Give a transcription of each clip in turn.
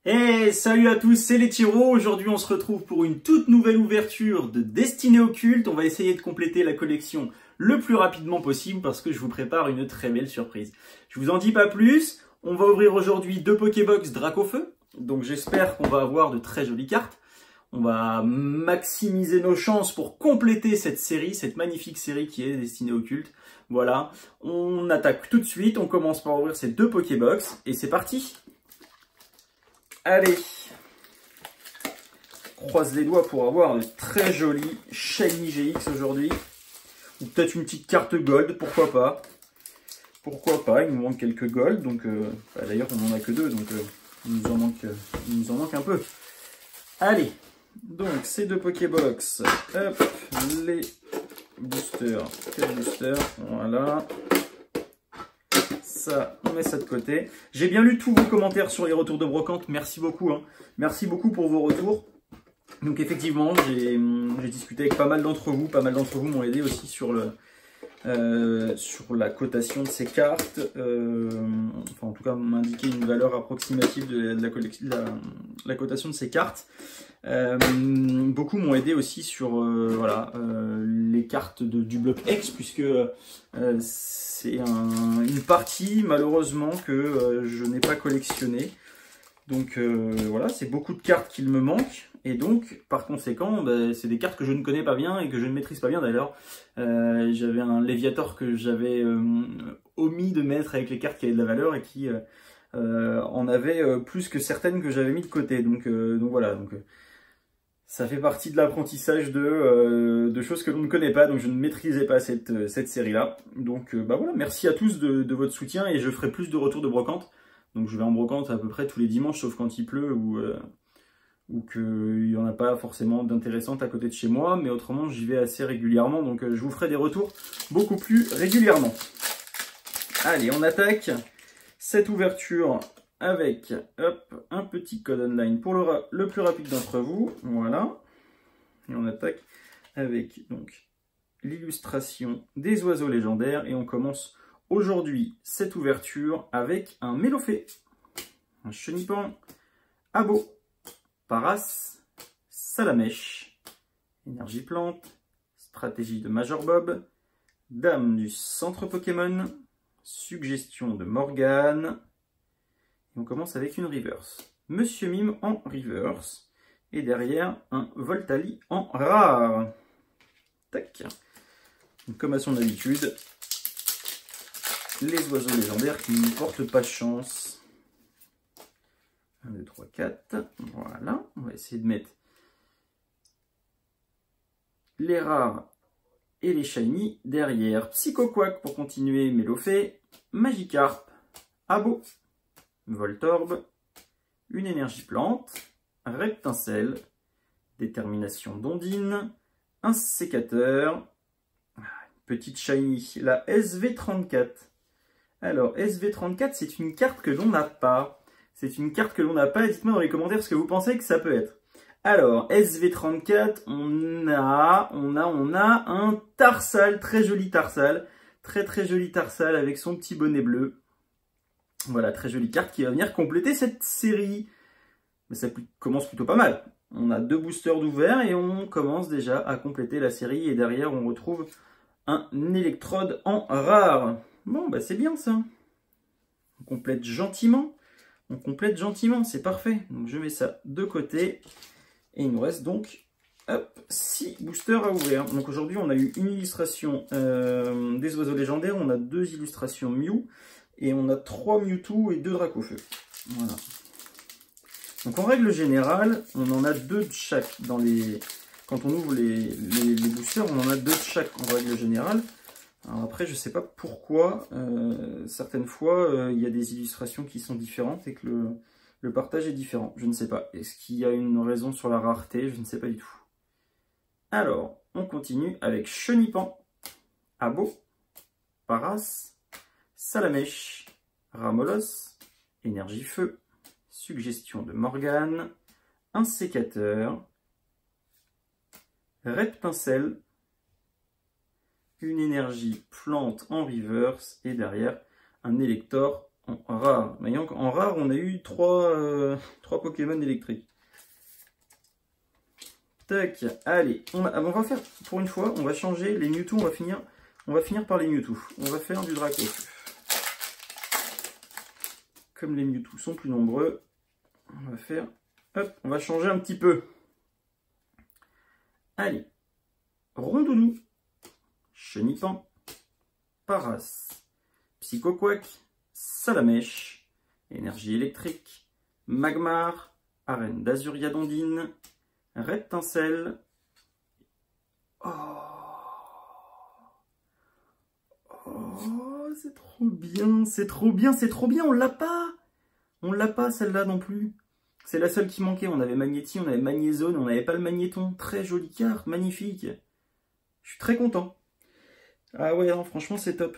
Hey, salut à tous, c'est les Tyros. Aujourd'hui, on se retrouve pour une toute nouvelle ouverture de Destinées Occultes. On va essayer de compléter la collection le plus rapidement possible parce que je vous prépare une très belle surprise. Je vous en dis pas plus. On va ouvrir aujourd'hui deux Pokébox Dracofeu. Donc j'espère qu'on va avoir de très jolies cartes. On va maximiser nos chances pour compléter cette série, cette magnifique série qui est Destinées Occultes. Voilà, on attaque tout de suite. On commence par ouvrir ces deux Pokébox et c'est parti. Allez, croise les doigts pour avoir de très jolis Shiny GX aujourd'hui. Ou peut-être une petite carte Gold, pourquoi pas. Pourquoi pas, il nous manque quelques Gold, donc d'ailleurs on n'en a que deux, donc il nous en manque un peu. Allez, donc ces deux Pokébox, hop, les boosters, 4 boosters, voilà. Ça, on met ça de côté. J'ai bien lu tous vos commentaires sur les retours de brocante. Merci beaucoup. Hein. Merci beaucoup pour vos retours. Donc effectivement, j'ai discuté avec pas mal d'entre vous. Pas mal d'entre vous m'ont aidé aussi sur la cotation de ces cartes. Enfin, en tout cas, m'indiquer une valeur approximative de la cotation de ces cartes. Beaucoup m'ont aidé aussi sur les cartes du bloc X, puisque c'est une partie malheureusement que je n'ai pas collectionnée. Donc voilà, c'est beaucoup de cartes qu'il me manque. Et donc, par conséquent, c'est des cartes que je ne connais pas bien et que je ne maîtrise pas bien d'ailleurs. J'avais un Léviator que j'avais omis de mettre avec les cartes qui avaient de la valeur et qui en avait plus que certaines que j'avais mis de côté. Donc voilà. Ça fait partie de l'apprentissage de choses que l'on ne connaît pas, donc je ne maîtrisais pas cette série-là. Donc voilà, merci à tous de votre soutien et je ferai plus de retours de brocante. Donc je vais en brocante à peu près tous les dimanches, sauf quand il pleut ou qu'il n'y en a pas forcément d'intéressantes à côté de chez moi. Mais autrement, j'y vais assez régulièrement, donc je vous ferai des retours beaucoup plus régulièrement. Allez, on attaque cette ouverture avec hop, un petit code online pour le plus rapide d'entre vous. Voilà. Et on attaque avec donc l'illustration des oiseaux légendaires. Et on commence aujourd'hui cette ouverture avec un Mélofée, un Chenipan, Abo, Paras, Salamèche, Énergie Plante, Stratégie de Major Bob, Dame du Centre Pokémon, Suggestion de Morgane. On commence avec une reverse. Monsieur Mime en reverse. Et derrière, un Voltali en rare. Tac. Donc, comme à son habitude, les oiseaux légendaires qui ne portent pas chance. 1, 2, 3, 4. Voilà. On va essayer de mettre les rares et les shiny derrière. Psychoquack pour continuer. Mélofée. Magikarp. Abo. Voltorb, une énergie plante, Reptincelle, détermination d'Ondine, un sécateur, une petite shiny, la SV34. Alors, SV34, c'est une carte que l'on n'a pas. C'est une carte que l'on n'a pas. Dites-moi dans les commentaires ce que vous pensez que ça peut être. Alors, SV34, on a un Tarsal, très joli Tarsal. Très joli Tarsal avec son petit bonnet bleu. Voilà, très jolie carte qui va venir compléter cette série. Mais ça commence plutôt pas mal. On a deux boosters d'ouvert et on commence déjà à compléter la série. Et derrière, on retrouve un électrode en rare. Bon, c'est bien ça. On complète gentiment. C'est parfait. Donc je mets ça de côté. Et il nous reste donc 6 boosters à ouvrir. Donc aujourd'hui, on a eu une illustration des oiseaux légendaires. On a 2 illustrations Mew. Et on a 3 Mewtwo et 2 Dracofeu. Voilà. Donc en règle générale, on en a 2 de chaque. Quand on ouvre les boosters, on en a 2 de chaque en règle générale. Alors après, je ne sais pas pourquoi, certaines fois, il y a des illustrations qui sont différentes et que le partage est différent. Je ne sais pas. Est-ce qu'il y a une raison sur la rareté? Je ne sais pas du tout. Alors, on continue avec Chenipan, Abo, Paras, Salamèche, Ramolos, Énergie Feu, Suggestion de Morgane, un sécateur, Reptincelle, une énergie plante en reverse et derrière un Élector en rare. Mais en rare, on a eu 3 Pokémon électriques. Tac, allez, on va faire, pour une fois, on va changer les Mewtwo, on va finir par les Mewtwo. On va faire du Draco. Comme les Mewtwo sont plus nombreux, on va faire, hop, on va changer un petit peu. Allez, Rondoudou, Chenipan, Paras, Psychoquack, Salamèche, Énergie électrique, Magmar, Arène d'Azuria Dondine, Reptincelle. Oh, c'est trop bien, c'est trop bien, c'est trop bien, on l'a pas. On l'a pas celle-là non plus. C'est la seule qui manquait, on avait Magnéti, on avait Magnézone, on n'avait pas le Magnéton. Très jolie carte, magnifique. Je suis très content. Ah ouais, non, franchement c'est top.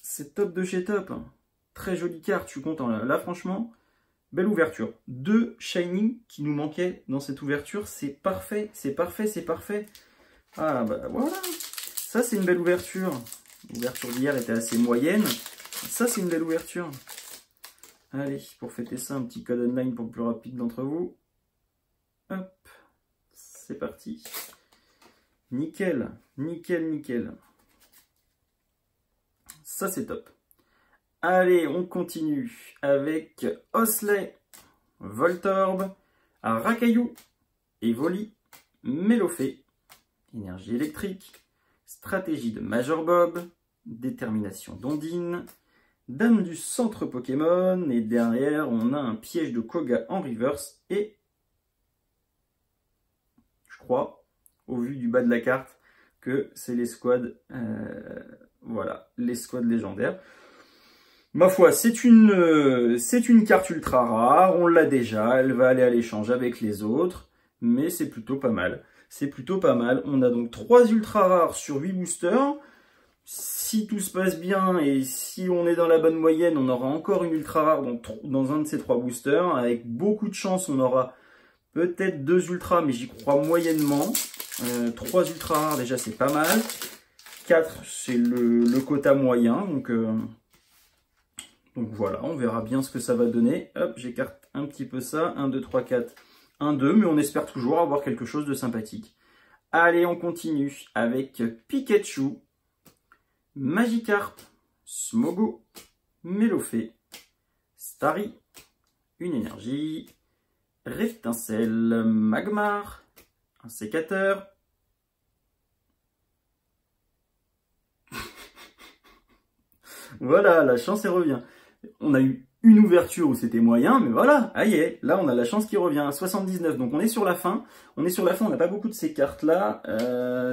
C'est top de chez top. Très jolie carte, je suis content. Là franchement, belle ouverture. 2 Shiny qui nous manquaient dans cette ouverture, c'est parfait, c'est parfait, c'est parfait. Ah bah voilà, ça c'est une belle ouverture. L'ouverture d'hier était assez moyenne. Ça c'est une belle ouverture. Allez, pour fêter ça, un petit code online pour le plus rapide d'entre vous. Hop, c'est parti. Nickel, nickel, nickel. Ça c'est top. Allez, on continue avec Osley, Voltorb, Rakaillou, Evoli, Mélofée, Énergie électrique, Stratégie de Major Bob, Détermination d'Ondine, Dame du centre Pokémon, et derrière on a un piège de Koga en reverse, et je crois, au vu du bas de la carte, que c'est les squads, voilà, les squads légendaires. Ma foi, c'est une carte ultra rare, on l'a déjà, elle va aller à l'échange avec les autres, mais c'est plutôt pas mal. C'est plutôt pas mal. On a donc 3 ultra rares sur 8 boosters. Si tout se passe bien et si on est dans la bonne moyenne, on aura encore une ultra rare dans un de ces 3 boosters. Avec beaucoup de chance, on aura peut-être 2 ultras, mais j'y crois moyennement. 3 ultra rares, déjà, c'est pas mal. 4, c'est le quota moyen. Donc voilà, on verra bien ce que ça va donner. Hop, j'écarte un petit peu ça. 1, 2, 3, 4, 1, 2. Mais on espère toujours avoir quelque chose de sympathique. Allez, on continue avec Pikachu, Magikarp, Smogo, Mélofée, Starry, une énergie, Reptincelle, Magmar, un sécateur. Voilà, la chance elle revient. On a eu une ouverture où c'était moyen, mais voilà, aïe, là on a la chance qui revient à 79, donc on est sur la fin. On est sur la fin, on n'a pas beaucoup de ces cartes-là.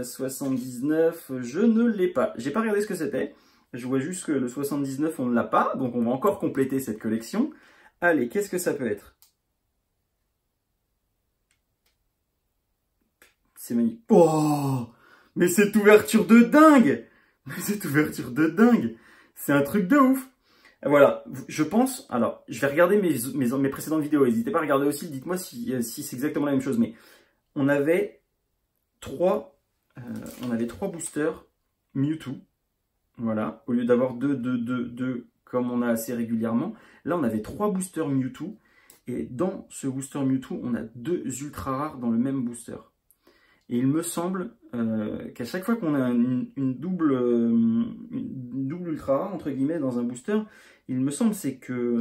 79, je ne l'ai pas. J'ai pas regardé ce que c'était. Je vois juste que le 79, on ne l'a pas, donc on va encore compléter cette collection. Allez, qu'est-ce que ça peut être? C'est magnifique. Oh, mais cette ouverture de dingue! Mais cette ouverture de dingue! C'est un truc de ouf! Voilà, je pense, alors je vais regarder mes précédentes vidéos, n'hésitez pas à regarder aussi, dites-moi si c'est exactement la même chose, mais on avait 3 boosters Mewtwo, voilà, au lieu d'avoir 2 comme on a assez régulièrement, là on avait 3 boosters Mewtwo, et dans ce booster Mewtwo, on a 2 ultra rares dans le même booster. Et il me semble qu'à chaque fois qu'on a une double ultra rare, entre guillemets, dans un booster, il me semble c'est que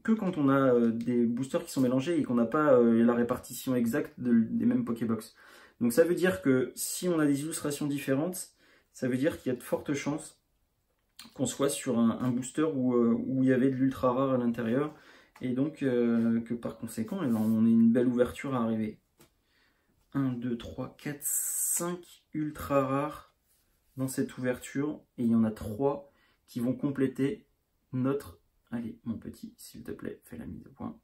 quand on a des boosters qui sont mélangés et qu'on n'a pas la répartition exacte des mêmes Pokébox. Donc ça veut dire que si on a des illustrations différentes, ça veut dire qu'il y a de fortes chances qu'on soit sur un booster où il y avait de l'ultra rare à l'intérieur. Et donc que par conséquent, on a une belle ouverture à arriver. 1, 2, 3, 4, 5 ultra rares dans cette ouverture. Et il y en a 3 qui vont compléter notre... Allez, mon petit, s'il te plaît, fais la mise au point.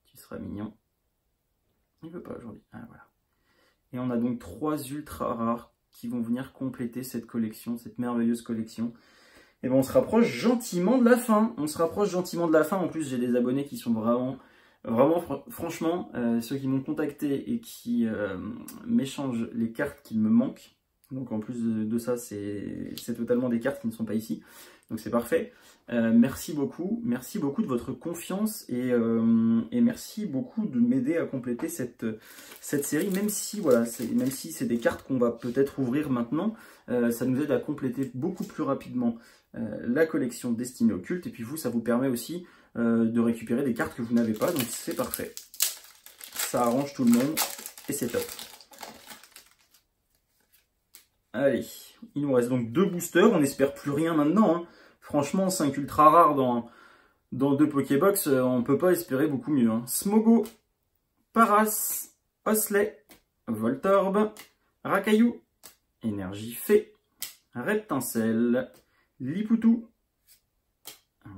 Tu seras mignon. Il ne veut pas aujourd'hui. Ah, voilà. Et on a donc 3 ultra rares qui vont venir compléter cette collection, cette merveilleuse collection. Et bon, on se rapproche gentiment de la fin. On se rapproche gentiment de la fin. En plus, j'ai des abonnés qui sont vraiment, franchement, ceux qui m'ont contacté et qui m'échangent les cartes qu'il me manque. Donc en plus de ça, c'est totalement des cartes qui ne sont pas ici. Donc c'est parfait. Merci beaucoup de votre confiance et merci beaucoup de m'aider à compléter cette série, même si voilà, même si c'est des cartes qu'on va peut-être ouvrir maintenant, ça nous aide à compléter beaucoup plus rapidement la collection Destinée Occulte, et puis vous, ça vous permet aussi de récupérer des cartes que vous n'avez pas, donc c'est parfait. Ça arrange tout le monde et c'est top. Allez, il nous reste donc 2 boosters, on n'espère plus rien maintenant, hein. Franchement, 5 ultra rares dans 2 Pokébox, on peut pas espérer beaucoup mieux, hein. Smogo, Paras, Osley, Voltorb, Rakaillou, Énergie Fée, Reptincelle, Lipoutou,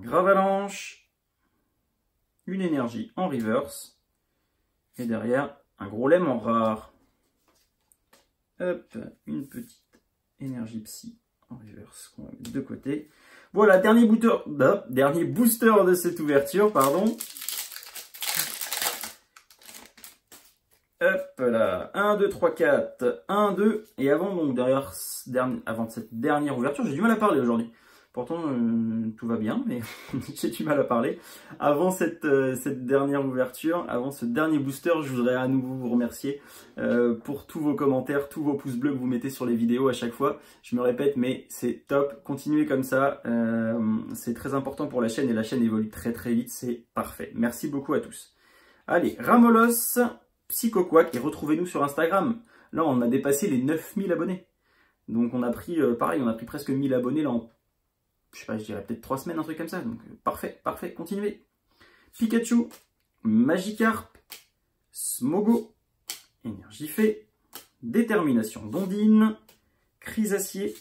Gravalanche, une énergie en reverse, et derrière, un gros lemme en rare. Hop, une petite énergie psy en reverse qu'on va mettre de côté. Voilà, dernier booster de cette ouverture, pardon. Hop là, 1, 2, 3, 4, 1, 2. Et avant, donc, avant cette dernière ouverture, j'ai du mal à parler aujourd'hui. Pourtant, tout va bien, mais j'ai du mal à parler. Avant cette dernière ouverture, avant ce dernier booster, je voudrais à nouveau vous remercier pour tous vos commentaires, tous vos pouces bleus que vous mettez sur les vidéos à chaque fois. Je me répète, mais c'est top. Continuez comme ça. C'est très important pour la chaîne et la chaîne évolue très très vite. C'est parfait. Merci beaucoup à tous. Allez, Ramolos, Psychoquack, et retrouvez-nous sur Instagram. Là, on a dépassé les 9000 abonnés. Donc on a pris, pareil, on a pris presque 1000 abonnés là en... Je sais pas, je dirais peut-être 3 semaines, un truc comme ça. Donc, parfait, parfait, continuez. Pikachu, Magikarp, Smogo, Énergie Fée, Détermination d'Ondine, Chrysacier,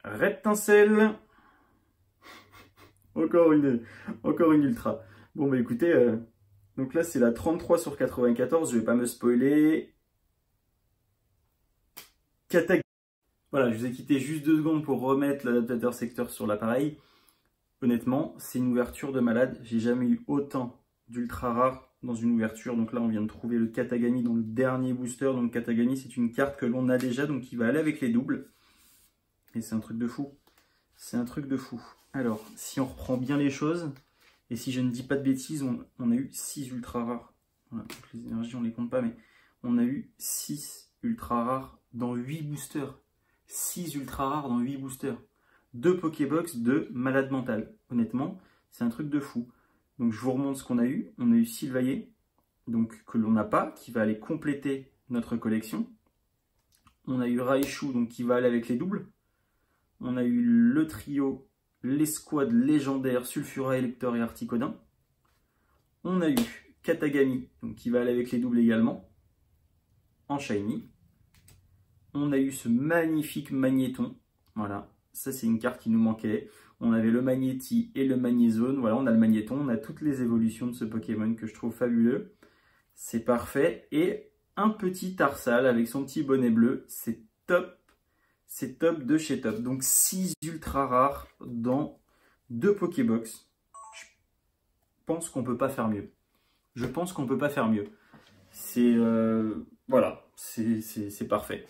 Reptincelle, encore une ultra. Bon, bah écoutez, donc là c'est la 33 sur 94, je vais pas me spoiler. Voilà, je vous ai quitté juste 2 secondes pour remettre l'adaptateur secteur sur l'appareil. Honnêtement, c'est une ouverture de malade. J'ai jamais eu autant d'ultra rares dans une ouverture. Donc là, on vient de trouver le Katagami dans le dernier booster. Donc Katagami, c'est une carte que l'on a déjà, donc qui va aller avec les doubles. Et c'est un truc de fou. C'est un truc de fou. Alors, si on reprend bien les choses, et si je ne dis pas de bêtises, on a eu 6 ultra rares. Voilà, donc les énergies, on les compte pas, mais on a eu 6 ultra rares dans 8 boosters. 6 ultra rares dans 8 boosters. 2 Pokébox de malade mental. Honnêtement, c'est un truc de fou. Donc je vous remontre ce qu'on a eu. On a eu Sylvayer, donc que l'on n'a pas, qui va aller compléter notre collection. On a eu Raichu, donc qui va aller avec les doubles. On a eu le trio, l'escouade légendaire Sulfura, Elector et Articodin. On a eu Katagami, donc qui va aller avec les doubles également, en shiny. On a eu ce magnifique Magnéton, voilà, ça c'est une carte qui nous manquait. On avait le Magnéti et le Magnézone, voilà, on a le Magnéton, on a toutes les évolutions de ce Pokémon que je trouve fabuleux. C'est parfait. Et un petit Tarsal avec son petit bonnet bleu, c'est top de chez top. Donc 6 ultra rares dans 2 Pokébox. Je pense qu'on peut pas faire mieux. Je pense qu'on peut pas faire mieux. C'est... voilà, c'est parfait.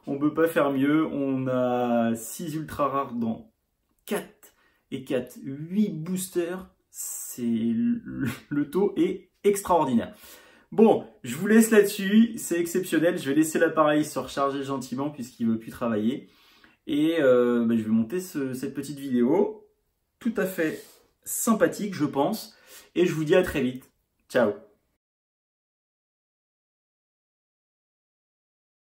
On peut pas faire mieux. On a 6 ultra rares dans 4 et 4, 8 boosters. Le taux est extraordinaire. Bon, je vous laisse là-dessus. C'est exceptionnel. Je vais laisser l'appareil se recharger gentiment puisqu'il ne veut plus travailler. Et je vais monter cette petite vidéo tout à fait sympathique, je pense. Et je vous dis à très vite. Ciao.